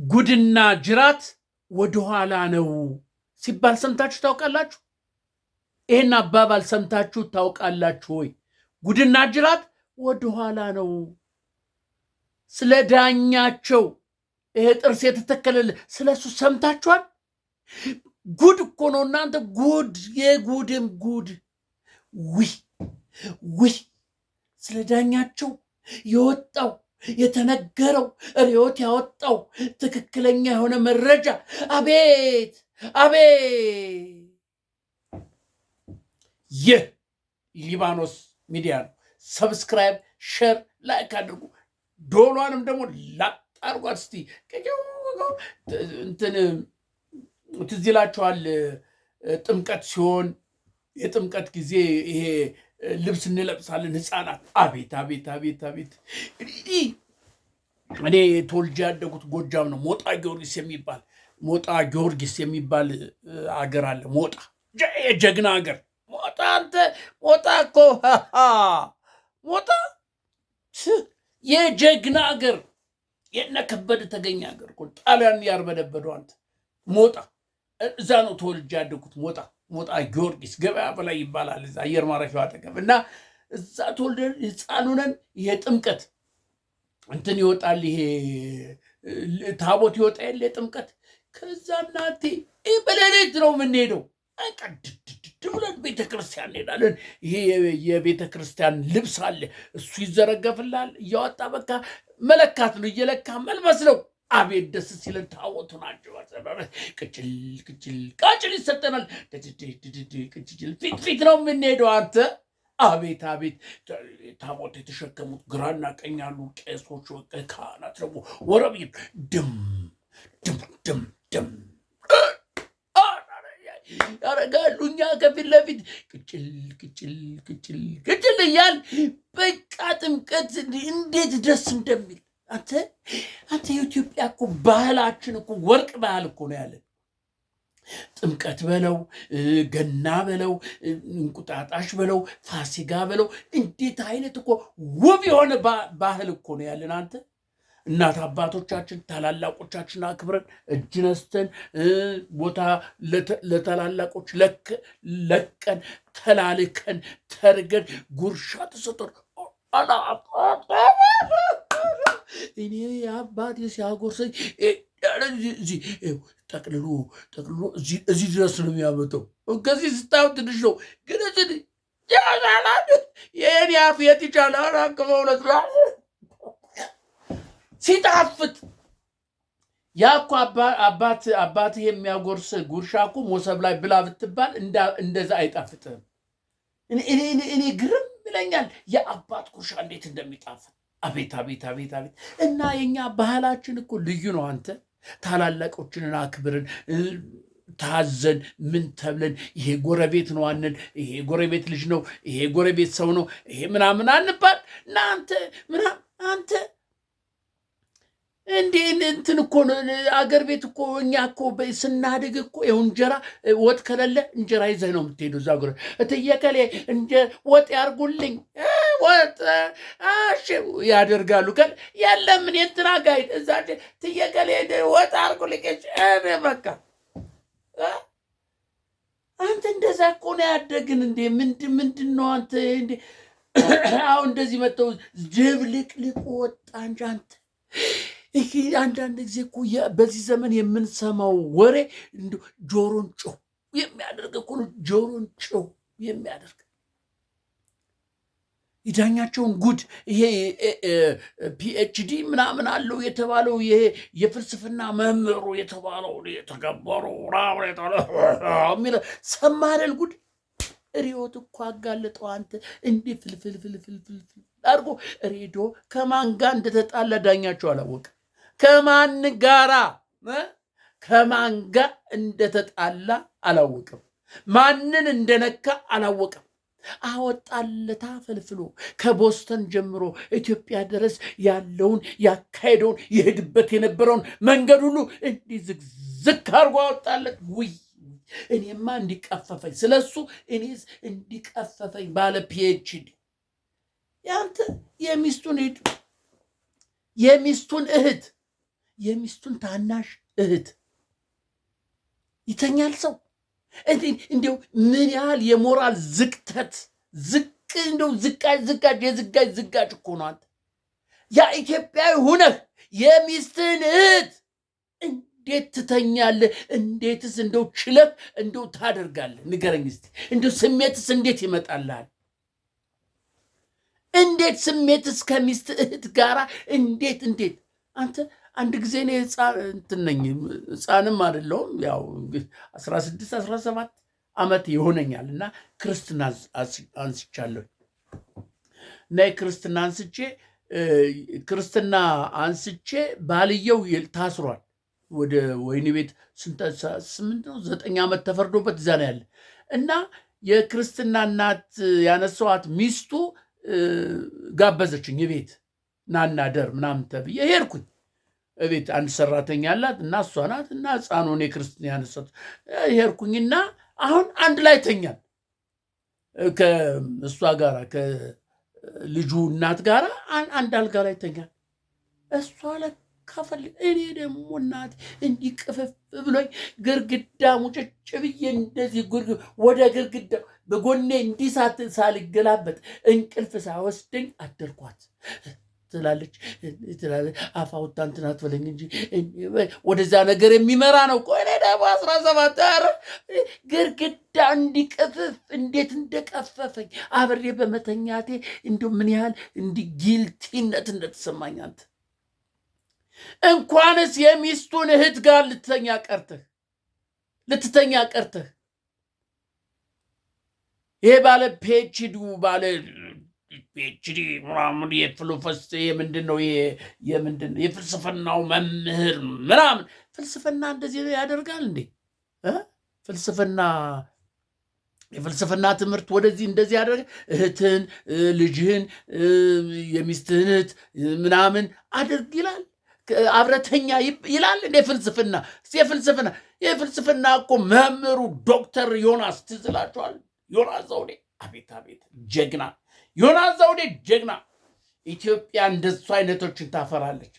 ጉድና ጅራት ወደ ኋላ ነው ሲባል ሰምታችሁ ታውቃላችሁ? ይሄን አባባል ሰምታችሁ ታውቃላችሁ ወይ? ጉድና ጅራት ወደ ኋላ ነው። ስለ ዳኛቸው ይሄ ጥርስ የተተከለለ ስለሱ ሰምታችኋል? ጉድ እኮ ነው እናንተ፣ ጉድ የጉድም ጉድ። ውይ ስለ ዳኛቸው የወጣው የተነገረው ርዮት ያወጣው ትክክለኛ የሆነ መረጃ አቤት አቤት! ይህ ሊባኖስ ሚዲያ ነው። ሰብስክራይብ፣ ሼር፣ ላይክ አድርጉ። ዶሏንም ደግሞ ላጣርጓት። እስቲ እንትን ትዝ ይላችኋል ጥምቀት ሲሆን የጥምቀት ጊዜ ይሄ ልብስ እንለብሳለን ህፃናት። አቤት አቤት አቤት አቤት! እኔ ተወልጄ ያደጉት ጎጃም ነው። ሞጣ ጊዮርጊስ የሚባል አገር አለ። ሞጣ የጀግና ሀገር። ሞጣ አንተ ሞጣ እኮ ሞጣ የጀግና ሀገር፣ የነ ከበደ ተገኘ ሀገር እኮ ጣሊያን ያርበደበደው አንተ ሞጣ። እዛ ነው ተወልጄ ያደጉት። ሞጣ ጊዮርጊስ ገበያ በላይ ይባላል። እዛ አየር ማረፊያው አጠገብ እና እዛ ተወልደን ህፃን ሆነን የጥምቀት እንትን ይወጣል፣ ይሄ ታቦት ይወጣ የለ የጥምቀት። ከዛ እናቴ በሌሊት ነው የምንሄደው። ቀድድ ብለን ቤተክርስቲያን እንሄዳለን። ይሄ የቤተክርስቲያን ልብስ አለ፣ እሱ ይዘረገፍላል። እያወጣ በቃ መለካት ነው፣ እየለካ መልበስ ነው። አቤት ደስ ሲለን ታቦቱ ናቸው። ቅጭል ቅጭል ቃጭል ይሰጠናል። ቅጭል ፊት ነው የምንሄደው አንተ። አቤት አቤት! ታቦት የተሸከሙት ግራና ቀኝ ያሉ ቄሶች፣ ካህናት ደግሞ ወረብ ድም ድም ድም ድም ያረጋሉ። እኛ ከፊት ለፊት ቅጭል ቅጭል ቅጭል ቅጭል እያል በቃ ጥምቀት እንዴት ደስ እንደሚል አንተ የኢትዮጵያ እኮ ባህላችን እኮ ወርቅ ባህል እኮ ነው ያለን። ጥምቀት በለው፣ ገና በለው፣ እንቁጣጣሽ በለው፣ ፋሲጋ በለው፣ እንዴት አይነት እኮ ውብ የሆነ ባህል እኮ ነው ያለን። አንተ እናት አባቶቻችን ታላላቆቻችን አክብረን እጅ ነስተን ቦታ ለታላላቆች ለቀን ተላልከን ተርገን ጉርሻ ተሰጥቶን እኔ አባቴ ሲያጎርሰኝ ጠቅልሎ እዚህ ድረስ ነው የሚያመጣው። ከዚህ ስታዩ ትንሽ ነው ግን የኔ አፍ የት ይቻላል? አቅመውለት ሲጣፍጥ ያ እኮ አባትህ የሚያጎርስ ጉርሻ እኮ ሞሰብ ላይ ብላ ብትባል እንደዛ አይጣፍጥም። እኔ ግርም ይለኛል የአባት ጉርሻ እንዴት እንደሚጣፍጥ። አቤት አቤት አቤት አቤት! እና የኛ ባህላችን እኮ ልዩ ነው። አንተ ታላላቆችንን አክብርን ታዘን ምን ተብለን ይሄ ጎረቤት ነው አንል፣ ይሄ ጎረቤት ልጅ ነው፣ ይሄ ጎረቤት ሰው ነው፣ ይሄ ምናምን አንባል። እና አንተ እንዴ እንትን እኮ አገር ቤት እኮ እኛ እኮ ስናድግ እኮ ይኸው እንጀራ ወጥ ከሌለ እንጀራ ይዘህ ነው የምትሄዱ። እዛ ጉረ እትየከሌ ወጥ ያርጉልኝ ወጥ ያደርጋሉ። ከል የለም እኔ እንትና ጋር እዛ እትየከሌ ወጥ አርጉልኝ በቃ። አንተ እንደዛ እኮ ነው ያደግን። እንዴ ምንድን ነው አንተ እንዴ አሁን እንደዚህ መጥተው ድብልቅልቅ ወጣ እንጂ አንተ ይሄ አንዳንድ ጊዜ እኮ በዚህ ዘመን የምንሰማው ወሬ ጆሮን ጮህ የሚያደርግ እኮ ነው። ጆሮን ጮህ የሚያደርግ የዳኛቸውን ጉድ ይሄ ፒኤችዲ ምናምን አለው የተባለው ይሄ የፍልስፍና መምህሩ የተባለው የተከበሩ ሰማረል ጉድ ሪዮት እኮ አጋለጠው። አንተ እንዲህ ፍልፍልፍልፍል አድርጎ ሬዲዮ ከማን ጋር እንደተጣላ ዳኛቸው አላወቀ። ከማን ጋር እንደተጣላ አላወቀም። ማንን እንደነካ አላወቀም። አወጣለታ ፈልፍሎ ከቦስተን ጀምሮ ኢትዮጵያ ድረስ ያለውን ያካሄደውን ይሄድበት የነበረውን መንገድ ሁሉ እንዲህ ዝግዝግ አድርጎ አወጣለት። ውይ እኔማ እንዲቀፈፈኝ ስለሱ እኔስ እንዲቀፈፈኝ ባለ ፒኤችዲ ያንተ የሚስቱን እህት የሚስቱን ታናሽ እህት ይተኛል ሰው? እንዲው ምን ያህል የሞራል ዝቅተት እንደው ዝጋጅ እኮ ነው አንተ። ያ ኢትዮጵያዊ ሁነህ የሚስትህን እህት እንዴት ትተኛለህ? እንዴትስ እንደው ችለህ እንደው ታደርጋለህ? ንገረኝ እስቲ። እንደው ስሜትስ እንዴት ይመጣልሃል? እንዴት ስሜትስ ከሚስት እህት ጋራ እንዴት አንተ አንድ ጊዜ እኔ ህፃንም አይደለሁም ያው 16 17 ዓመት ይሆነኛል እና ክርስትና አንስቻለሁ እና ክርስትና አንስቼ ባልየው ታስሯል። ወደ ወይኒ ቤት 8-9 ዓመት ተፈርዶበት እዛ ነው ያለ እና የክርስትና እናት ያነሳዋት ሚስቱ ጋበዘችኝ ቤት ናና ደር ምናምን ተብዬ ሄድኩኝ። ቤት አንድ ሰራተኛ አላት እና እሷ ናት እና ህፃኑን የክርስትና ያነሳት ሄድኩኝና አሁን አንድ ላይ ተኛል ከእሷ ጋር ከልጁ እናት ጋር አንድ አልጋ ላይ ተኛል። እሷ ለካፈል እኔ ደግሞ እናት እንዲህ ቅፍፍ ብሎኝ ግርግዳ ሙጭጭ ብዬ እንደዚህ ወደ ግርግዳ በጎኔ እንዲህ ሳልገላበጥ እንቅልፍ ሳወስደኝ አደርኳት ትላለች። አፋውታ እንትን አትበለኝ እንጂ ወደዛ ነገር የሚመራ ነው። ቆይ ደግሞ 17 ግርግዳ እንዲቀፍፍ እንዴት እንደቀፈፈኝ አብሬ በመተኛቴ እንደው ምን ያህል ጊልቲነት እንደተሰማኝ አንተ እንኳንስ የሚስቱን እህት ጋር ልትተኛ ቀርተህ ይሄ ባለ ፒኤችዲ ምናምን ምንድን ነው የፍልስፍናው መምህር ምናምን ፍልስፍና እንደዚህ ያደርጋል እንዴ? የፍልስፍና ትምህርት ወደዚህ እንደዚህ ያደርጋል? እህትን ልጅህን የሚስትህን እህት ምናምን አድርግ ይላል፣ አብረተኛ ይላል እንዴ? የፍልስፍና እኮ መምህሩ ዶክተር ዮናስ ትዝ ይላችኋል? ዮናስ ዘውዴ አቤት ጀግና ዮናስ ዘውዴ ጀግና። ኢትዮጵያ እንደሱ አይነቶችን ታፈራለች።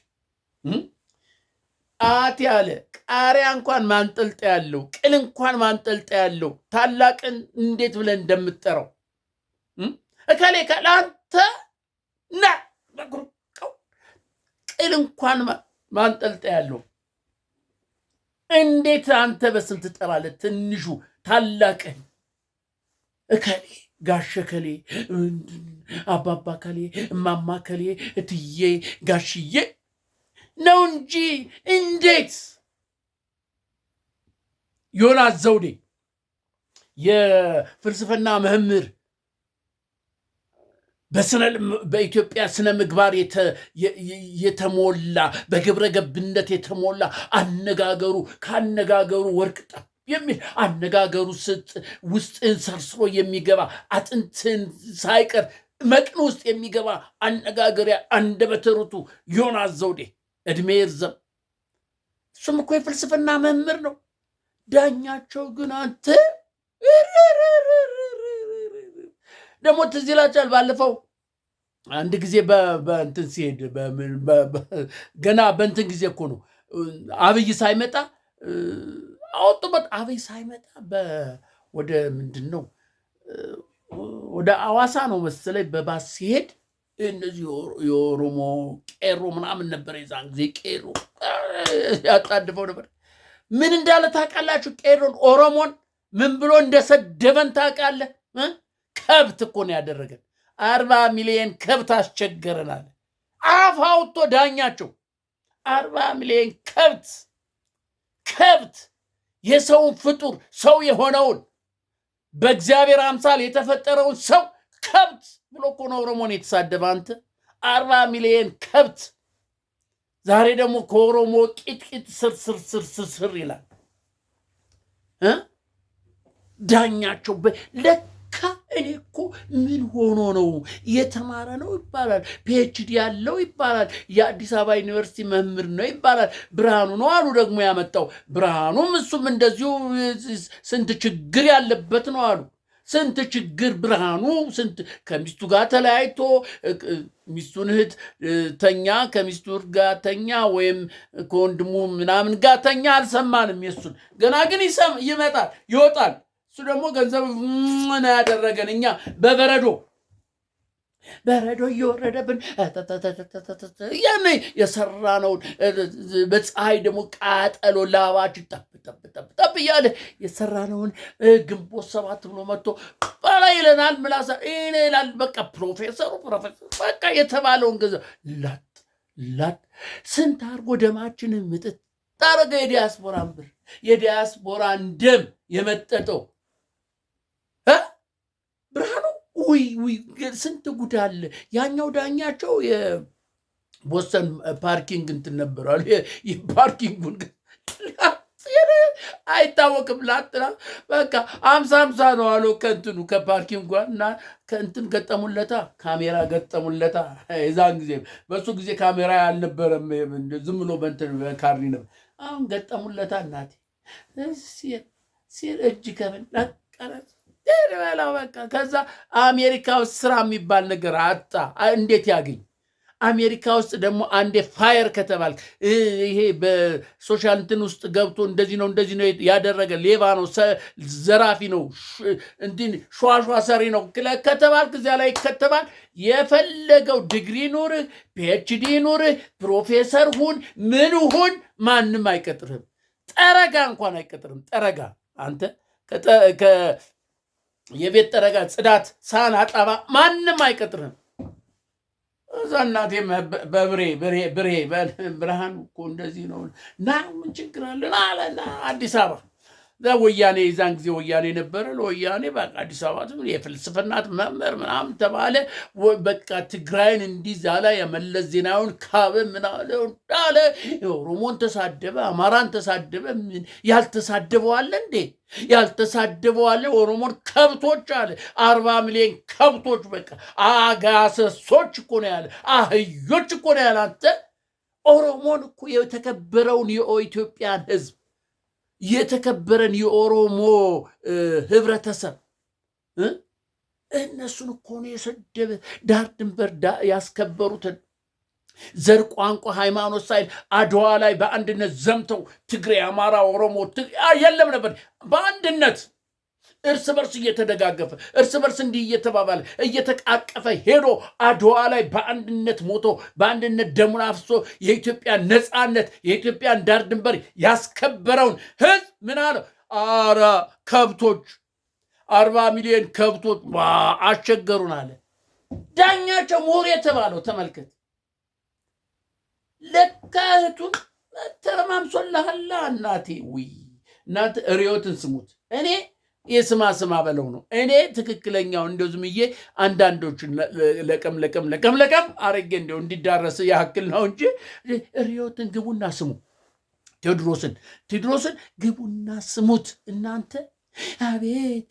አት ያለ ቃሪያ እንኳን ማንጠልጠ ያለው ቅል እንኳን ማንጠልጠ ያለው ታላቅን እንዴት ብለን እንደምትጠራው እከሌ ከላንተ ና ቅል እንኳን ማንጠልጠ ያለው እንዴት አንተ በስም ትጠራለህ? ትንሹ ታላቅን እከሌ ጋሸ ከሌ አባባ ከሌ እማማ ከሌ እትዬ ጋሽዬ ነው እንጂ እንዴት ዮናስ ዘውዴ የፍልስፍና መምህር በኢትዮጵያ ስነ ምግባር የተሞላ በግብረ ገብነት የተሞላ አነጋገሩ ከአነጋገሩ ወርቅ ጠብ የሚል አነጋገሩ ውስጥን ሰርስሮ የሚገባ አጥንትን ሳይቀር መቅን ውስጥ የሚገባ አነጋገሪያ አንደበተ ርቱዕ ዮናስ ዘውዴ እድሜ ይርዘም። እሱም እኮ የፍልስፍና መምህር ነው። ዳኛቸው ግን አንተ ደግሞ ትዝ ይላችኋል። ባለፈው አንድ ጊዜ በእንትን ሲሄድ ገና በእንትን ጊዜ እኮ ነው አብይ ሳይመጣ አውጥበት አብይ ሳይመጣ ወደ ምንድን ነው ወደ አዋሳ ነው መሰለኝ በባስ ሲሄድ እነዚህ የኦሮሞ ቄሮ ምናምን ነበር። የዛን ጊዜ ቄሮ ያጣድፈው ነበር። ምን እንዳለ ታውቃላችሁ? ቄሮን ኦሮሞን ምን ብሎ እንደሰደበን ታውቃለህ? ከብት እኮ ነው ያደረገን። 40 ሚሊዮን ከብት አስቸገረናል። አፍ አውጥቶ ዳኛቸው 40 ሚሊዮን ከብት የሰውን ፍጡር ሰው የሆነውን በእግዚአብሔር አምሳል የተፈጠረውን ሰው ከብት ብሎ እኮ ነው ኦሮሞን የተሳደበ። አንተ 40 ሚሊዮን ከብት ዛሬ ደግሞ ከኦሮሞ ቂጥቂጥ ስር ይላል ዳኛቸው። ለካ እኔ እኮ ምን ሆኖ ነው የተማረ ነው ይባላል፣ ፒኤችዲ ያለው ይባላል፣ የአዲስ አበባ ዩኒቨርሲቲ መምህር ነው ይባላል። ብርሃኑ ነው አሉ ደግሞ ያመጣው። ብርሃኑም እሱም እንደዚሁ ስንት ችግር ያለበት ነው አሉ። ስንት ችግር ብርሃኑ ስንት ከሚስቱ ጋር ተለያይቶ ሚስቱን እህት ተኛ ከሚስቱ ጋር ተኛ ወይም ከወንድሙ ምናምን ጋር ተኛ አልሰማንም። የሱን ገና ግን ይመጣል ይወጣል። እሱ ደግሞ ገንዘብ ምን ያደረገን እኛ በረዶ እየወረደብን ያኔ የሰራነውን በፀሐይ ደግሞ ቃጠሎ ላባችን ጠብ እያለ የሰራነውን ግንቦት 7 ብሎ መጥቶ ባላ ይለናል። ምላሳ እኔ ይላል። በቃ ፕሮፌሰሩ በቃ የተባለውን ገንዘብ ላጥ ስንት አርጎ ደማችንን ምጥጥ ታረገ። የዲያስፖራን ብር የዲያስፖራን ደም የመጠጠው ብርሃኑ ውይ ስንት ጉድ አለ። ያኛው ዳኛቸው የቦስተን ፓርኪንግ እንትን ነበራሉ። የፓርኪንጉን አይታወቅም ላጥና በቃ 50 ነው አሉ። ከእንትኑ ከፓርኪንግ ጋር እና ከእንትን ገጠሙለታ ካሜራ ገጠሙለታ። የዛን ጊዜ በሱ ጊዜ ካሜራ አልነበረም፣ ዝም ብሎ በእንትን በካርኒ ነበር። አሁን ገጠሙለታ። እናቴ ሲር እጅ ከምን ቀረጽ በላው በቃ። ከዛ አሜሪካ ውስጥ ስራ የሚባል ነገር አጣ። እንዴት ያገኝ? አሜሪካ ውስጥ ደግሞ አንዴ ፋየር ከተባል ይሄ በሶሻል እንትን ውስጥ ገብቶ እንደዚህ ነው ያደረገ ሌባ ነው፣ ዘራፊ ነው፣ እንትን ሸዋሸዋ ሰሪ ነው ከተባል እዚያ ላይ ከተባል የፈለገው ዲግሪ ኑርህ፣ ፒኤችዲ ኑርህ፣ ፕሮፌሰር ሁን፣ ምን ሁን፣ ማንም አይቀጥርህም። ጠረጋ እንኳን አይቀጥርም። ጠረጋ አንተ የቤት ጠረጋ፣ ጽዳት፣ ሳህን አጠባ ማንም አይቀጥርህም። እዛ እናቴ በብሬ ብርሃን እኮ እንደዚህ ነው ና ምን ችግር አለ አለና አዲስ አበባ ወያኔ የዛን ጊዜ ወያኔ ነበረ። ለወያኔ በቃ አዲስ አበባ የፍልስፍናት መምህር ምናምን ተባለ። በቃ ትግራይን እንዲዛ ላይ የመለስ ዜናውን ካበ ምናምን አለ። ኦሮሞን ተሳደበ፣ አማራን ተሳደበ። ያልተሳደበው አለ እንዴ? ያልተሳደበው አለ? ኦሮሞን ከብቶች አለ። 40 ሚሊዮን ከብቶች በቃ አጋሰሶች እኮ ነው ያለ፣ አህዮች እኮ ነው ያለ። አንተ ኦሮሞን እኮ የተከበረውን የኢትዮጵያን ህዝብ የተከበረን የኦሮሞ ህብረተሰብ እነሱን እኮ ነው የሰደበ። ዳር ድንበር ያስከበሩትን ዘር፣ ቋንቋ፣ ሃይማኖት ሳይል አድዋ ላይ በአንድነት ዘምተው ትግሬ፣ አማራ፣ ኦሮሞ የለም ነበር። በአንድነት እርስ በርስ እየተደጋገፈ እርስ በርስ እንዲህ እየተባባለ እየተቃቀፈ ሄዶ አድዋ ላይ በአንድነት ሞቶ በአንድነት ደሙን አፍሶ የኢትዮጵያን ነፃነት የኢትዮጵያን ዳር ድንበር ያስከበረውን ህዝብ ምን አለው? አረ ከብቶች 40 ሚሊዮን ከብቶች አስቸገሩን አለ። ዳኛቸው ምሁር የተባለው ተመልከት። ለካ እህቱን ተረማምሶልሃላ። እናቴ ውይ እናንተ ርዮትን ስሙት። እኔ የስማ በለው ነው። እኔ ትክክለኛው እንደው ዝምዬ አንዳንዶችን ለቀም አረጌ እንደው እንዲዳረስ ያክል ነው እንጂ ርዮትን ግቡና ስሙ። ቴዎድሮስን ግቡና ስሙት እናንተ። አቤት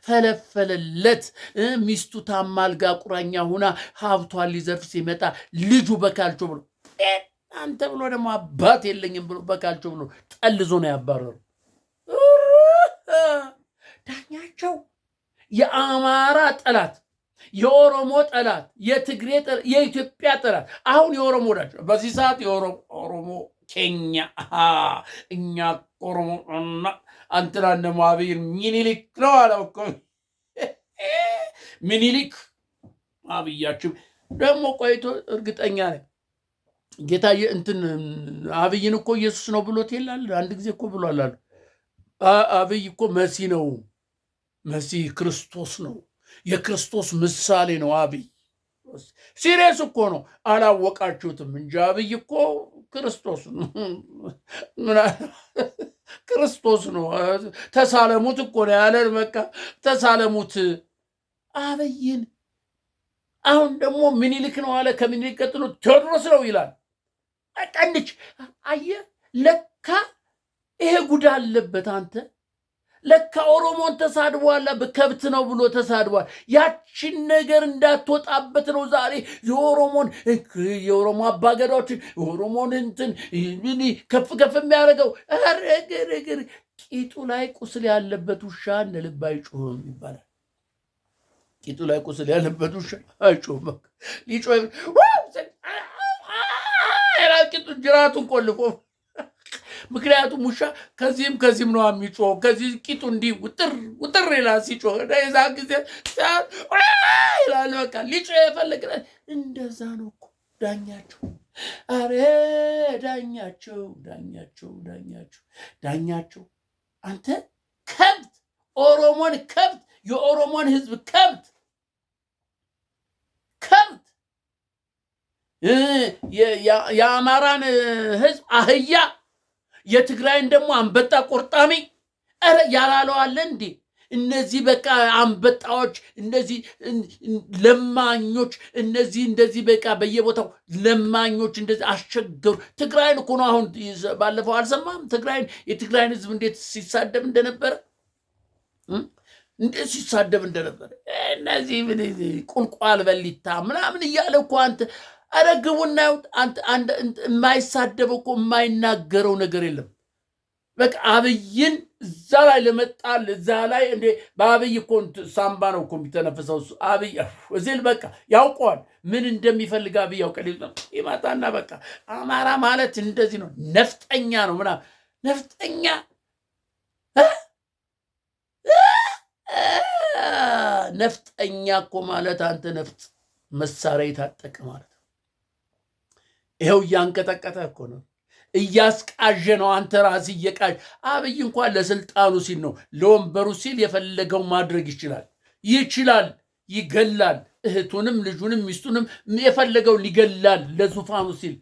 ፈለፈለለት። ሚስቱ ታማልጋ ቁራኛ ሁና ሀብቷን ሊዘርፍ ሲመጣ ልጁ በካልቾ ብሎ አንተ ብሎ ደግሞ አባት የለኝም ብሎ በካልቾ ብሎ ጠልዞ ነው ያባረሩ። ዳኛቸው የአማራ ጠላት፣ የኦሮሞ ጠላት፣ የትግሬ ጠላት፣ የኢትዮጵያ ጠላት። አሁን የኦሮሞ ናቸው በዚህ ሰዓት። የኦሮሞ ኬኛ እኛ ኦሮሞ እና አንተና ነማቢል ሚኒሊክ ነው አለው እኮ ሚኒሊክ። አብያችሁ ደግሞ ቆይቶ እርግጠኛ ነኝ ጌታ እንትን አብይን እኮ ኢየሱስ ነው ብሎት ይላል። አንድ ጊዜ እኮ ብሏል አሉ። አብይ እኮ መሲ ነው፣ መሲ ክርስቶስ ነው፣ የክርስቶስ ምሳሌ ነው አብይ። ሲሪየስ እኮ ነው፣ አላወቃችሁትም እንጂ አብይ እኮ ክርስቶስ ነው፣ ክርስቶስ ነው። ተሳለሙት እኮ ነው ያለን። በቃ ተሳለሙት አብይን። አሁን ደግሞ ምኒልክ ነው አለ። ከምኒልክ ቀጥሎ ቴዎድሮስ ነው ይላል። አቀንች አየ ለካ ይሄ ጉዳ አለበት። አንተ ለካ ኦሮሞን ተሳድቧል፣ በከብት ነው ብሎ ተሳድቧል። ያችን ነገር እንዳትወጣበት ነው ዛሬ የኦሮሞ አባገዳዎችን የኦሮሞን እንትን ከፍ ከፍ የሚያደርገው። ረግርግር ቂጡ ላይ ቁስል ያለበት ውሻ እንደ ልብ አይጮህም ይባላል። ቂጡ ላይ ቁስል ያለበት ውሻ አይጮህም። ሊጮህ ቂጡ ጅራቱን ቆልፎ፣ ምክንያቱም ውሻ ከዚህም ነው የሚጮህ። ከዚህ ቂጡ እንዲህ ውጥር ይላል ሲጮህ፣ የዛ ጊዜ ይላል። በቃ ሊጮህ የፈለገ እንደዛ ነው እኮ ዳኛቸው። አሬ ዳኛቸው አንተ ከብት፣ ኦሮሞን ከብት፣ የኦሮሞን ህዝብ ከብት የአማራን ህዝብ አህያ፣ የትግራይን ደግሞ አንበጣ ቆርጣሚ። ኧረ ያላለው አለ እንዴ? እነዚህ በቃ አንበጣዎች፣ እነዚህ ለማኞች፣ እነዚህ እንደዚህ በቃ በየቦታው ለማኞች እንደዚህ አስቸገሩ። ትግራይን እኮ ነው አሁን ባለፈው አልሰማም? የትግራይን ህዝብ እንዴት ሲሳደብ እንደነበረ እነዚህ ቁልቋል በሊታ ምናምን እያለ እኮ አንተ አረግቡና የማይሳደበው እኮ የማይናገረው ነገር የለም። በቃ አብይን እዛ ላይ ለመጣል እዛ ላይ እንደ በአብይ እኮ ሳምባ ነው እኮ የሚተነፍሰው አብይ እዚል በቃ ያውቀዋል ምን እንደሚፈልግ አብይ ያውቃል። ይመጣና በቃ አማራ ማለት እንደዚህ ነው፣ ነፍጠኛ ነው ምናምን። ነፍጠኛ እኮ ማለት አንተ ነፍጥ መሳሪያ የታጠቀ ማለት ነው። ይኸው እያንቀጠቀጠ እኮ ነው፣ እያስቃዠ ነው። አንተ ራስ እየቃዥ። አብይ እንኳን ለስልጣኑ ሲል ነው፣ ለወንበሩ ሲል የፈለገው ማድረግ ይችላል፣ ይገላል። እህቱንም ልጁንም ሚስቱንም የፈለገው ሊገላል ለዙፋኑ ሲል።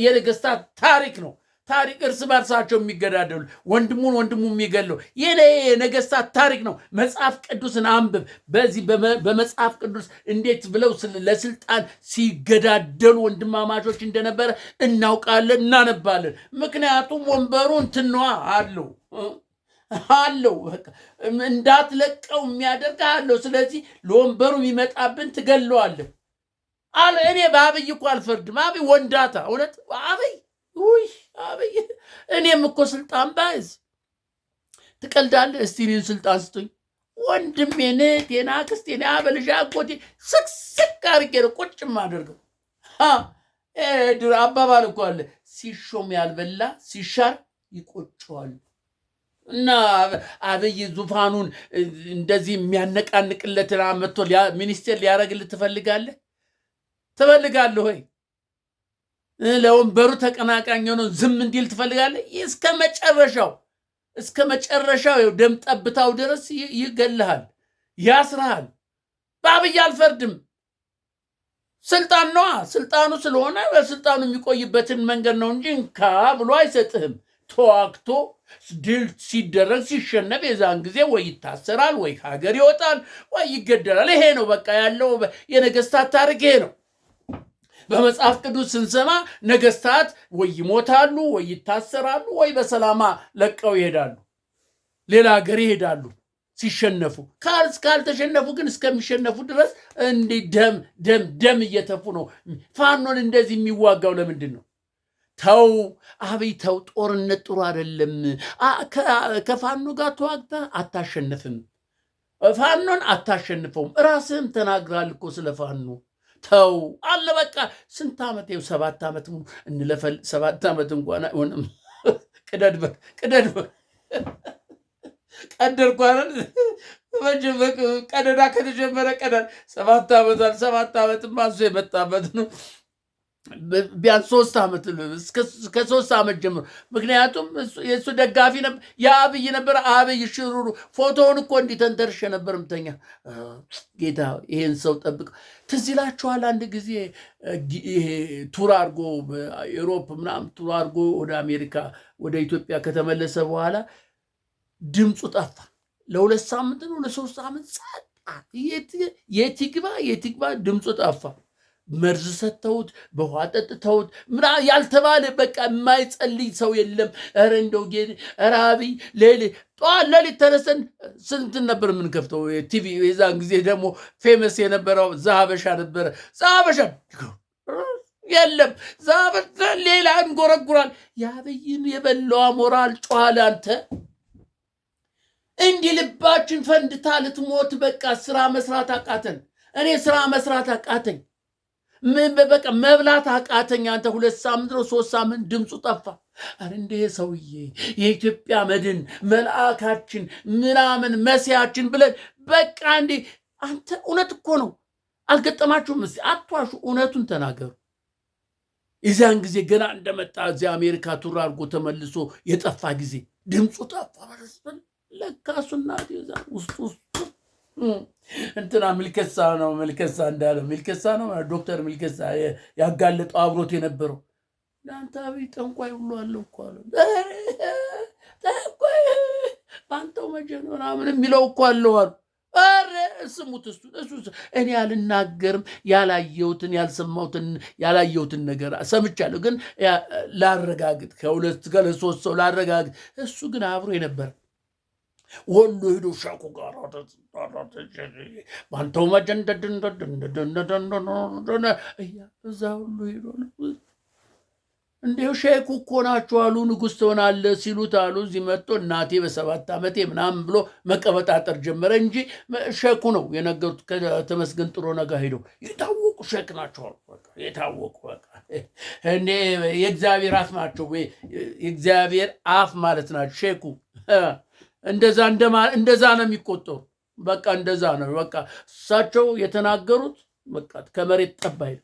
የነገስታት ታሪክ ነው። ታሪክ እርስ በርሳቸው የሚገዳደሉ ወንድሙ የሚገለው የነገስታት ታሪክ ነው። መጽሐፍ ቅዱስን አንብብ። በዚህ በመጽሐፍ ቅዱስ እንዴት ብለው ለስልጣን ሲገዳደሉ ወንድማማቾች እንደነበረ እናውቃለን፣ እናነባለን። ምክንያቱም ወንበሩ እንትነዋ አለው እንዳትለቀው የሚያደርግ አለው። ስለዚህ ለወንበሩ የሚመጣብን ትገለዋለህ አለ። እኔ በአብይ እኮ አልፈርድም። አብይ ወንዳታ እውነት አብይ እኔም እኮ ስልጣን ባይዝ ትቀልዳለህ። እስቲ እኔን ስልጣን ስጡኝ። ወንድሜን፣ እህቴን፣ አክስቴን፣ አበልሻ አጎቴ ስቅስቅ አድርጌ ነው ቁጭ የማደርገው። አባባል እኮ አለ፣ ሲሾም ያልበላ ሲሻር ይቆጨዋል። እና አብይ ዙፋኑን እንደዚህ የሚያነቃንቅለትን መጥቶ ሚኒስቴር ሊያደርግልህ ትፈልጋለህ ወይ? ለወንበሩ ተቀናቃኝ ሆነው ዝም እንዲል ትፈልጋለህ? እስከ መጨረሻው ደም ጠብታው ድረስ ይገልሃል፣ ያስርሃል። በአብይ አልፈርድም። ስልጣን ነዋ። ስልጣኑ ስለሆነ በስልጣኑ የሚቆይበትን መንገድ ነው እንጂ እንካ ብሎ አይሰጥህም። ተዋግቶ ድል ሲደረግ ሲሸነፍ የዛን ጊዜ ወይ ይታሰራል፣ ወይ ሀገር ይወጣል፣ ወይ ይገደላል። ይሄ ነው በቃ ያለው የነገስታት ታሪክ ይሄ ነው። በመጽሐፍ ቅዱስ ስንሰማ ነገስታት ወይ ይሞታሉ፣ ወይ ይታሰራሉ፣ ወይ በሰላማ ለቀው ይሄዳሉ፣ ሌላ ሀገር ይሄዳሉ ሲሸነፉ። ካልተሸነፉ ግን እስከሚሸነፉ ድረስ እንዲህ ደም እየተፉ ነው። ፋኖን እንደዚህ የሚዋጋው ለምንድን ነው? ተው አብይ ተው። ጦርነት ጥሩ አይደለም። ከፋኖ ጋር ተዋግተህ አታሸንፍም። ፋኖን አታሸንፈውም። ራስህም ተናግራል እኮ ስለ ፋኖ። ተው አለ በቃ። ስንት ዓመት? 7 ዓመት እንለፈል። 7 ዓመት እንኳን አይሆንም። ቀደድኩ አይደል? ቀደዳ ከተጀመረ 7 ዓመት ማዞ የመጣበት ነው። ቢያንስ 3 ዓመት እስከ 3 ዓመት ጀምሮ። ምክንያቱም የእሱ ደጋፊ ነበር፣ የአብይ ነበር። አብይ ሽሩሩ ፎቶውን እኮ እንዲተንተርሸ ነበር ምተኛ። ጌታ ይሄን ሰው ጠብቅ። ትዝ ይላችኋል አንድ ጊዜ ቱር አድርጎ በኤሮፕ ምናምን ቱር አድርጎ ወደ አሜሪካ ወደ ኢትዮጵያ ከተመለሰ በኋላ ድምፁ ጠፋ። ለ2 ሳምንት ነው ለ3 ሳምንት ጸጥ። የት ይግባ ድምፁ ጠፋ። መርዝ ሰጥተውት በውሃ ጠጥተውት ያልተባለ በቃ የማይጸልይ ሰው የለም። ኧረ እንደው ኧረ አብይ ጠዋት ሌሊት ተነስተን ስንት ነበር የምንከፍተው ቲቪ። የዛን ጊዜ ደግሞ ፌመስ የነበረው ዛሀበሻ ነበረ። ዛሀበሻ የለም ዛሀበሻ ሌላ እንጎረጉራል። የአብይን የበላው አሞራል ጮኋል። አንተ እንዲህ ልባችን ፈንድታ ልትሞት በቃ ስራ መስራት አቃተን። እኔ ስራ መስራት አቃተኝ። በቃ መብላት አቃተኝ። አንተ 2 ሳምንት ነው 3 ሳምንት ድምፁ ጠፋ። አረ እንደ ሰውዬ የኢትዮጵያ መድን መልአካችን ምናምን መሲያችን ብለን በቃ እንዴ አንተ እውነት እኮ ነው። አልገጠማችሁም? እስኪ አትዋሹ፣ እውነቱን ተናገሩ። የዚያን ጊዜ ገና እንደመጣ እዚያ አሜሪካ ቱር አድርጎ ተመልሶ የጠፋ ጊዜ ድምፁ ጠፋ። ለካሱና ውስጡ እንትና ሚልኬሳ እንዳለው ሚልኬሳ ነው ዶክተር ሚልኬሳ ያጋለጠው አብሮት የነበረው ለአንተ አብይ ጠንቋይ ሁሉ አለው እኮ አለ። ጠንቋይ በአንተው መጀን ምናምን የሚለው እኮ አለው አሉ። ኧረ ስሙት፣ እሱ እኔ አልናገርም። ያላየሁትን ያልሰማሁትን ያላየሁትን ነገር ሰምቻለሁ፣ ግን ላረጋግጥ ከ2 3 ሰው ላረጋግጥ። እሱ ግን አብሮ የነበረ ወሎ ሄዶ ሻቁ ጋር ባንተው እዛ ሁሉ ሄዶ እንዲሁ ሼኩ እኮ ናቸው አሉ። ንጉሥ ትሆናለህ ሲሉት አሉ። እዚህ መጥቶ እናቴ በ7 ዓመቴ ምናምን ብሎ መቀበጣጠር ጀመረ እንጂ ሼኩ ነው የነገሩት። ከተመስገን ጥሩነህ ጋር ሄደው የታወቁ ሼክ ናቸው አሉ። የታወቁ በቃ እኔ የእግዚአብሔር አፍ ናቸው። የእግዚአብሔር አፍ ማለት ናቸው ሼኩ። እንደዛ ነው የሚቆጠሩ። በቃ እንደዛ ነው። በቃ እሳቸው የተናገሩት በቃ ከመሬት ጠብ አይልም።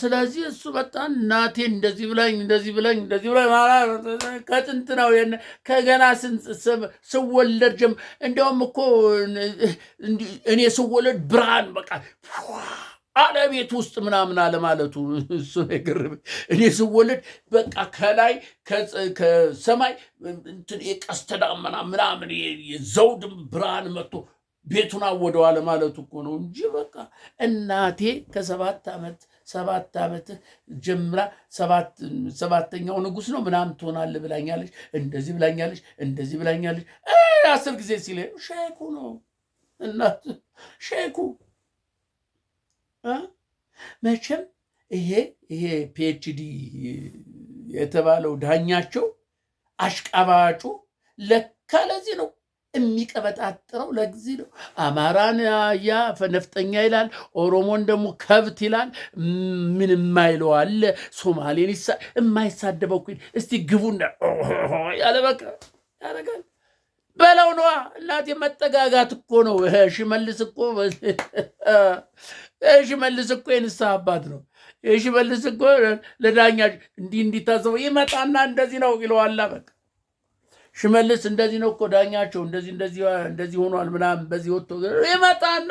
ስለዚህ እሱ በጣም እናቴ እንደዚህ ብላኝ ከጥንት ነው ከገና ስወለድ ጀምሮ። እንዲያውም እኮ እኔ ስወለድ ብርሃን በቃ አለቤት ውስጥ ምናምን አለማለቱ እሱ ነገር እኔ ስወለድ በቃ ከላይ ከሰማይ የቀስተ ደመና ምናምን የዘውድም ብርሃን መጥቶ ቤቱን አወደው አለማለቱ እኮ ነው እንጂ በቃ እናቴ ከ7 ዓመት ጀምራ 7ኛው ንጉሥ ነው ምናምን ትሆናለህ ብላኛለች፣ እንደዚህ ብላኛለች 10 ጊዜ ሲል ሼኩ ነው እናት ሼኩ። መቼም ይሄ ፒኤችዲ የተባለው ዳኛቸው አሽቃባጩ ለካ ለዚህ ነው የሚቀበጣጥረው። ለዚህ ነው አማራን ያ ነፍጠኛ ይላል፣ ኦሮሞን ደግሞ ከብት ይላል። ምን የማይለው አለ? ሶማሌን የማይሳደበው እስቲ ግቡና ያለ በቃ ያደርጋል በለው ነዋ። እናቴ መጠጋጋት እኮ ነው። ሽመልስ እኮ የንስሐ አባት ነው። ሽመልስ እኮ ለዳኛ እንዲታዘበው ይመጣና እንደዚህ ነው ይለዋላ። በቃ ሽመልስ እንደዚህ ነው እኮ ዳኛቸው እንደዚህ ሆኗል ምናምን በዚህ ወጥቶ ይመጣና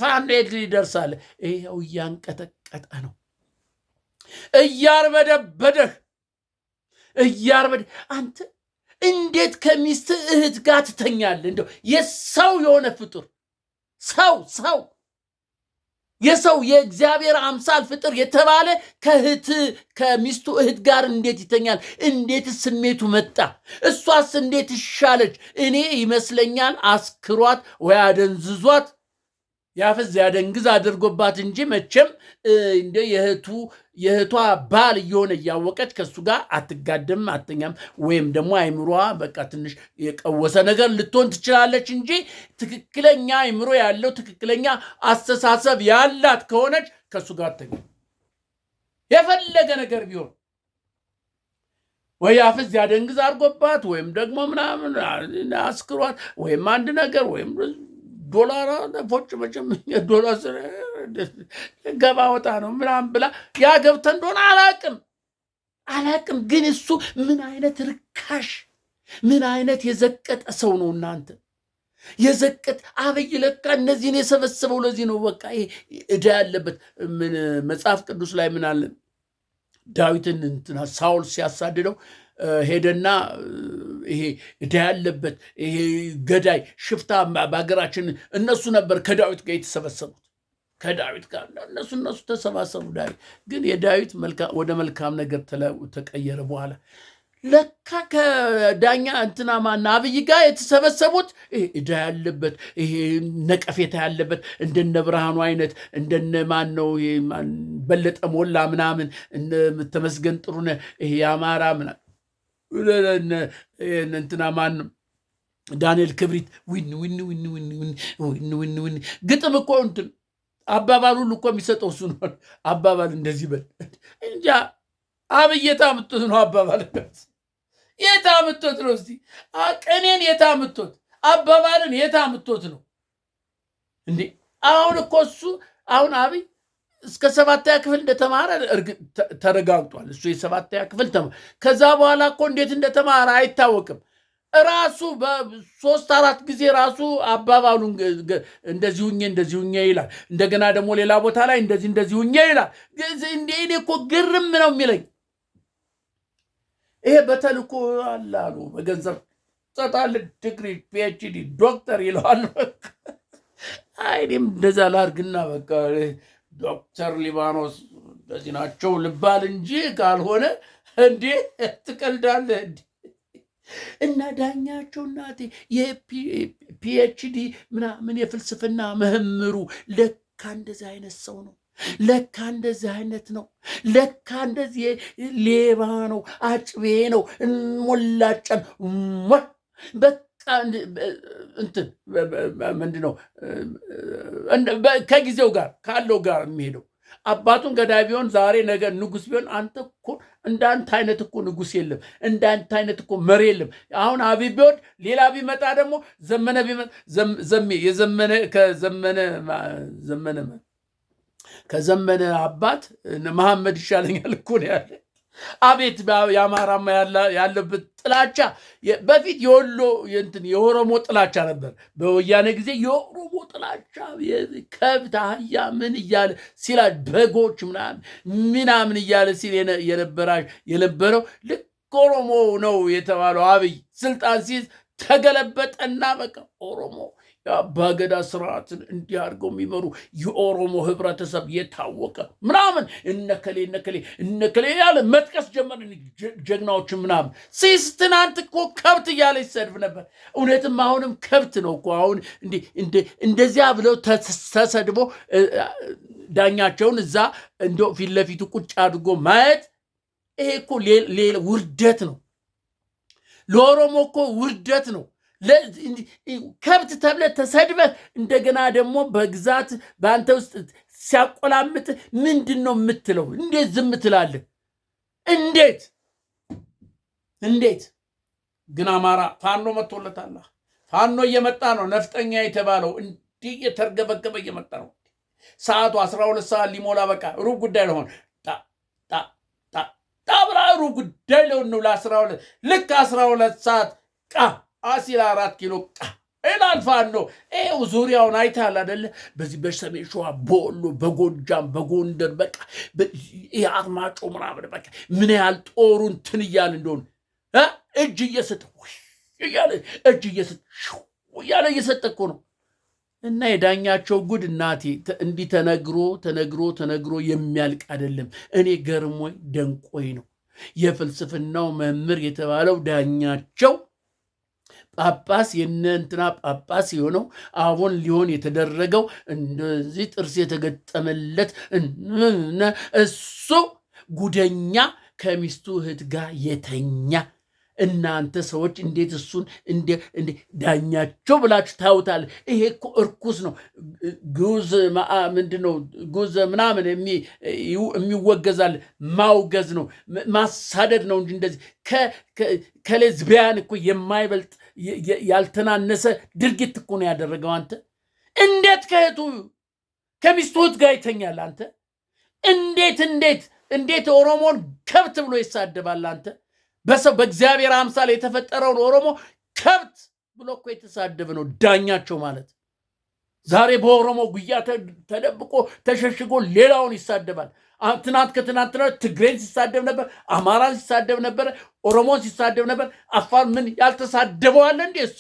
ፋንዴት ይደርሳል። ይኸው እያንቀጠቀጠ ነው፣ እያርበደበደህ አንተ እንዴት ከሚስት እህት ጋር ትተኛለህ? እንደው የሰው የሆነ ፍጡር ሰው የእግዚአብሔር አምሳል ፍጥር የተባለ ከሚስቱ እህት ጋር እንዴት ይተኛል? እንዴት ስሜቱ መጣ? እሷስ እንዴት ይሻለች? እኔ ይመስለኛል አስክሯት ወይ አደንዝዟት ያፈዝ ያደንግዝ አድርጎባት እንጂ መቼም እንደ የእህቷ ባል እየሆነ እያወቀች ከሱ ጋር አትጋደም አተኛም። ወይም ደግሞ አይምሯ በቃ ትንሽ የቀወሰ ነገር ልትሆን ትችላለች እንጂ ትክክለኛ አይምሮ ያለው ትክክለኛ አስተሳሰብ ያላት ከሆነች ከሱ ጋር አተኛ። የፈለገ ነገር ቢሆን ወይ ያፈዝ ያደንግዝ አድርጎባት ወይም ደግሞ ምናምን አስክሯት ወይም አንድ ነገር ወይም ዶላር ፎጭ መቼም ዶላር ገባ ወጣ ነው ምናምን ብላ ያገብተ እንደሆነ አላቅም። ግን እሱ ምን አይነት ርካሽ ምን አይነት የዘቀጠ ሰው ነው እናንተ! የዘቀጥ አብይ ለካ እነዚህን የሰበሰበው ለዚህ ነው። በቃ ዕዳ ያለበት ምን መጽሐፍ ቅዱስ ላይ ምን አለ? ዳዊትን ሳውል ሲያሳድደው ሄደና ይሄ ዕዳ ያለበት ይሄ ገዳይ ሽፍታ በሀገራችን እነሱ ነበር ከዳዊት ጋር የተሰበሰቡት። ከዳዊት ጋር እነሱ ተሰባሰቡ። ዳዊት ግን የዳዊት ወደ መልካም ነገር ተቀየረ። በኋላ ለካ ከዳኛ እንትና ማና አብይ ጋር የተሰበሰቡት ዕዳ ያለበት ይሄ ነቀፌታ ያለበት እንደነ ብርሃኑ አይነት እንደነ ማን ነው በለጠ ሞላ ምናምን ተመስገን ጥሩነህ ይሄ የአማራ ምናምን እንትና ማን ዳንኤል ክብሪት ዊን ግጥም እኮ እንትን አባባል ሁሉ እኮ የሚሰጠው እሱ ነው። አባባል እንደዚህ በል እንጃ። አብይ የታምጡት ነው አባባል የታምጡት ነው። እስቲ ቅኔን የታምጡት አባባልን የታምጡት ነው እንዴ? አሁን እኮ እሱ አሁን አብይ እስከ 7ኛ ክፍል እንደተማረ ተረጋግጧል። እሱ የ7ኛ ክፍል ተማረ። ከዛ በኋላ እኮ እንዴት እንደተማረ አይታወቅም። ራሱ በ3-4 ጊዜ ራሱ አባባሉን እንደዚህ ሁኜ ይላል። እንደገና ደግሞ ሌላ ቦታ ላይ እንደዚህ ሁኜ ይላል። እኔ እኮ ግርም ነው የሚለኝ ይሄ በተልኮ አላሉ በገንዘብ ጸጣል ዲግሪ ፒኤችዲ ዶክተር ይለዋል። እኔም እንደዛ ላድርግና በቃ ዶክተር ሊባኖስ እንደዚህ ናቸው ልባል እንጂ ካልሆነ እንዴ ትቀልዳለህ እንዴ? እና ዳኛቸው እናቴ የፒኤችዲ ምናምን የፍልስፍና መምህሩ ለካ እንደዚህ አይነት ሰው ነው። ለካ እንደዚህ አይነት ነው። ለካ እንደዚህ ሌባ ነው፣ አጭቤ ነው፣ ሞላጫን በቃ እንትን ምንድን ነው ከጊዜው ጋር ካለው ጋር የሚሄደው አባቱን ገዳይ ቢሆን ዛሬ ነገ ንጉስ ቢሆን አንተ እኮ እንዳንተ አይነት እኮ ንጉስ የለም፣ እንዳንተ አይነት እኮ መሪ የለም። አሁን አብይ ቢሆን ሌላ ቢመጣ ደግሞ ዘመነ ቢመጣ ከዘመነ አባት መሐመድ ይሻለኛል እኮ ነው ያለ። አቤት የአማራማ ያለበት ጥላቻ። በፊት የወሎ የኦሮሞ ጥላቻ ነበር። በወያኔ ጊዜ የኦሮሞ ጥላቻ ከብት አህያ ምን እያለ ሲላ በጎች ምናምን እያለ ሲል የነበረው ልክ ኦሮሞ ነው የተባለው። አብይ ስልጣን ሲይዝ ተገለበጠና በቃ ኦሮሞ የአባገዳ ስርዓትን እንዲያርገው የሚመሩ የኦሮሞ ህብረተሰብ የታወቀ ምናምን እነከሌ ያለ መጥቀስ ጀመር። ጀግናዎችን ምናምን ሲስ ትናንት እኮ ከብት እያለ ይሰድብ ነበር። እውነትም አሁንም ከብት ነው እኮ። አሁን እንደዚያ ብለው ተሰድቦ ዳኛቸውን እዛ እንደ ፊት ለፊቱ ቁጭ አድርጎ ማየት ይሄ እኮ ሌላ ውርደት ነው። ለኦሮሞ እኮ ውርደት ነው። ከብት ተብለ ተሰድበ እንደገና ደግሞ በግዛት በአንተ ውስጥ ሲያቆላምጥ ምንድን ነው የምትለው? እንዴት ዝም ትላለህ? እንዴት ግን አማራ ፋኖ መጥቶለታል። ፋኖ እየመጣ ነው። ነፍጠኛ የተባለው እንዲህ እየተርገበገበ እየመጣ ነው። ሰዓቱ 12 ሰዓት ሊሞላ በቃ ሩብ ጉዳይ ለሆን ታብራ ሩብ ጉዳይ ለሆን ነው ለ12 ልክ 12 ሰዓት አሲል 4 ኪሎ ይላል ፋኖ። ይኸው ዙሪያውን አይተሃል አይደለ? በዚህ በሰሜን ሸዋ በወሎ በጎጃም በጎንደር በቃ አርማጮ ምናምን በቃ ምን ያህል ጦሩን እንትን እያለ እንደሆነ እጅ እየሰጠ እየሰጠ እኮ ነው። እና የዳኛቸው ጉድ እናቴ እንዲህ ተነግሮ የሚያልቅ አይደለም። እኔ ገርሞኝ ደንቆኝ ነው። የፍልስፍናው መምህር የተባለው ዳኛቸው ጳጳስ የእነንትና ጳጳስ የሆነው አሁን ሊሆን የተደረገው እንደዚህ ጥርስ የተገጠመለት እሱ ጉደኛ ከሚስቱ እህት ጋር የተኛ እናንተ ሰዎች እንዴት እሱን ዳኛቸው ብላችሁ ታዩታል? ይሄ እኮ እርኩስ ነው። ጉዝ ምንድነው? ጉዝ ምናምን የሚወገዛል ማውገዝ ነው፣ ማሳደድ ነው እንጂ እንደዚህ ከሌዝቢያን እኮ የማይበልጥ ያልተናነሰ ድርጊት እኮ ነው ያደረገው። አንተ እንዴት ከሚስቱ እህት ጋር ይተኛል? አንተ እንዴት ኦሮሞን ከብት ብሎ ይሳደባል? አንተ በሰው በእግዚአብሔር አምሳል የተፈጠረውን ኦሮሞ ከብት ብሎ እኮ የተሳደበ ነው ዳኛቸው ማለት። ዛሬ በኦሮሞ ጉያ ተደብቆ ተሸሽጎ ሌላውን ይሳደባል። ትናንት ከትናንትና ትግሬን ሲሳደብ ነበር፣ አማራን ሲሳደብ ነበር፣ ኦሮሞን ሲሳደብ ነበር። አፋር ምን ያልተሳደበዋለ እንዴ እሱ?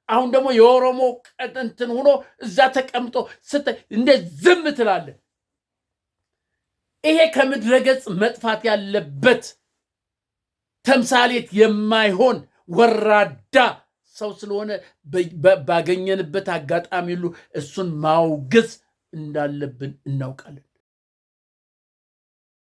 አሁን ደግሞ የኦሮሞ ቀጥንትን ሆኖ እዛ ተቀምጦ እንደ ዝም ትላለ? ይሄ ከምድረገጽ መጥፋት ያለበት ተምሳሌት የማይሆን ወራዳ ሰው ስለሆነ ባገኘንበት አጋጣሚ ሁሉ እሱን ማውገዝ እንዳለብን እናውቃለን።